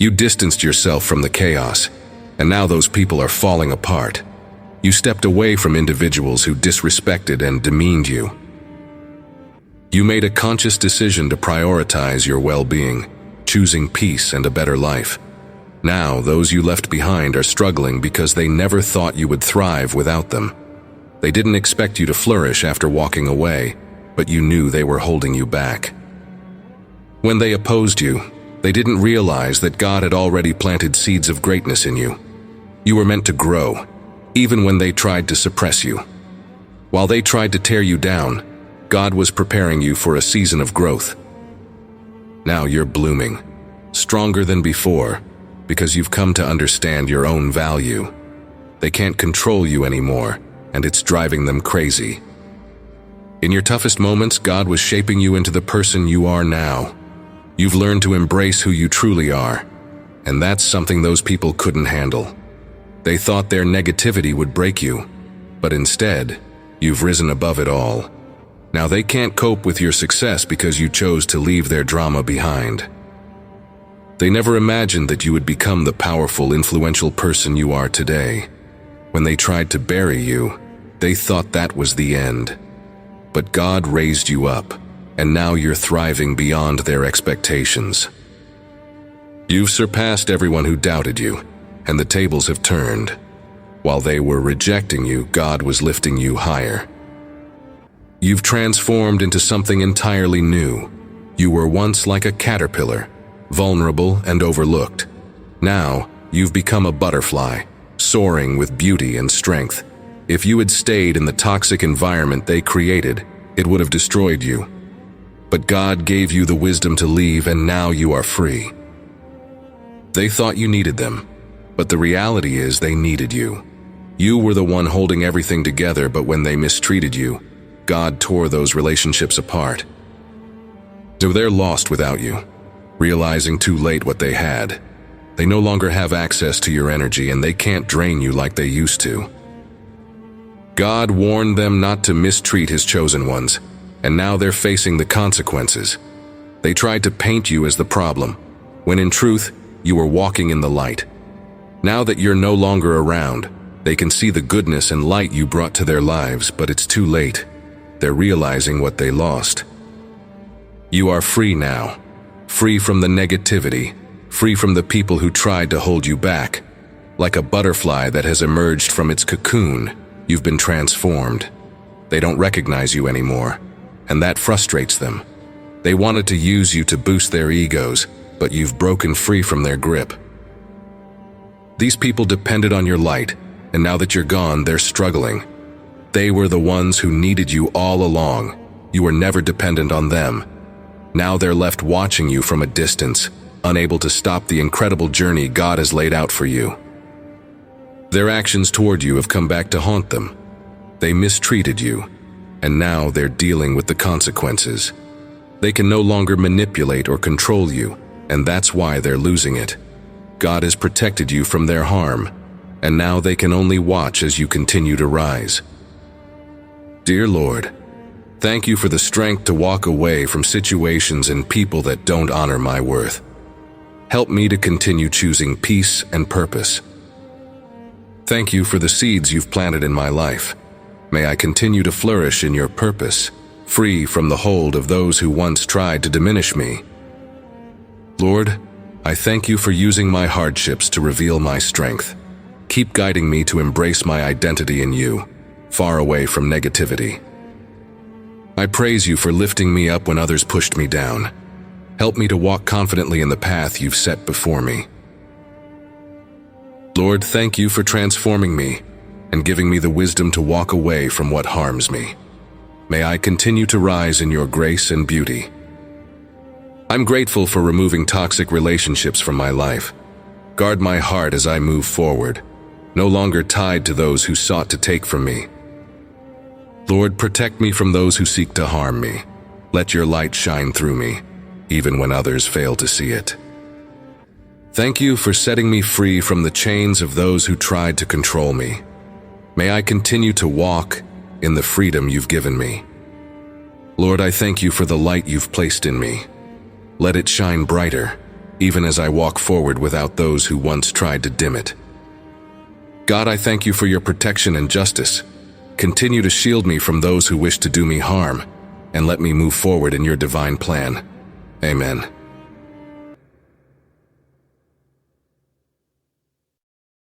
You distanced yourself from the chaos, and now those people are falling apart. You stepped away from individuals who disrespected and demeaned you. You made a conscious decision to prioritize your well-being, choosing peace and a better life. Now, those you left behind are struggling because they never thought you would thrive without them. They didn't expect you to flourish after walking away, but you knew they were holding you back. When they opposed you, they didn't realize that God had already planted seeds of greatness in you. You were meant to grow, even when they tried to suppress you. While they tried to tear you down, God was preparing you for a season of growth. Now you're blooming, stronger than before, because you've come to understand your own value. They can't control you anymore, and it's driving them crazy. In your toughest moments, God was shaping you into the person you are now. You've learned to embrace who you truly are, and that's something those people couldn't handle. They thought their negativity would break you, but instead, you've risen above it all. Now they can't cope with your success because you chose to leave their drama behind. They never imagined that you would become the powerful, influential person you are today. When they tried to bury you, they thought that was the end. But God raised you up, and now you're thriving beyond their expectations. You've surpassed everyone who doubted you, and the tables have turned. While they were rejecting you, God was lifting you higher. You've transformed into something entirely new. You were once like a caterpillar, vulnerable and overlooked. Now, you've become a butterfly, soaring with beauty and strength. If you had stayed in the toxic environment they created, it would have destroyed you. But God gave you the wisdom to leave, and now you are free. They thought you needed them, but the reality is they needed you. You were the one holding everything together, but when they mistreated you, God tore those relationships apart. So they're lost without you, realizing too late what they had. They no longer have access to your energy, and they can't drain you like they used to. God warned them not to mistreat His chosen ones, and now they're facing the consequences. They tried to paint you as the problem, when in truth, you were walking in the light. Now that you're no longer around, they can see the goodness and light you brought to their lives, but it's too late. They're realizing what they lost. You are free now, free from the negativity, free from the people who tried to hold you back. Like a butterfly that has emerged from its cocoon, you've been transformed. They don't recognize you anymore, and that frustrates them. They wanted to use you to boost their egos, but you've broken free from their grip. These people depended on your light, and now that you're gone, they're struggling. They were the ones who needed you all along. You were never dependent on them. Now they're left watching you from a distance, unable to stop the incredible journey God has laid out for you. Their actions toward you have come back to haunt them. They mistreated you, and now they're dealing with the consequences. They can no longer manipulate or control you, and that's why they're losing it. God has protected you from their harm, and now they can only watch as you continue to rise. Dear Lord, thank you for the strength to walk away from situations and people that don't honor my worth. Help me to continue choosing peace and purpose. Thank you for the seeds you've planted in my life. May I continue to flourish in your purpose, free from the hold of those who once tried to diminish me. Lord, I thank you for using my hardships to reveal my strength. Keep guiding me to embrace my identity in you, far away from negativity. I praise you for lifting me up when others pushed me down. Help me to walk confidently in the path you've set before me. Lord, thank you for transforming me and giving me the wisdom to walk away from what harms me. May I continue to rise in your grace and beauty. I'm grateful for removing toxic relationships from my life. Guard my heart as I move forward, no longer tied to those who sought to take from me. Lord, protect me from those who seek to harm me. Let your light shine through me, even when others fail to see it. Thank you for setting me free from the chains of those who tried to control me. May I continue to walk in the freedom you've given me. Lord, I thank you for the light you've placed in me. Let it shine brighter, even as I walk forward without those who once tried to dim it. God, I thank you for your protection and justice. Continue to shield me from those who wish to do me harm, and let me move forward in your divine plan. Amen.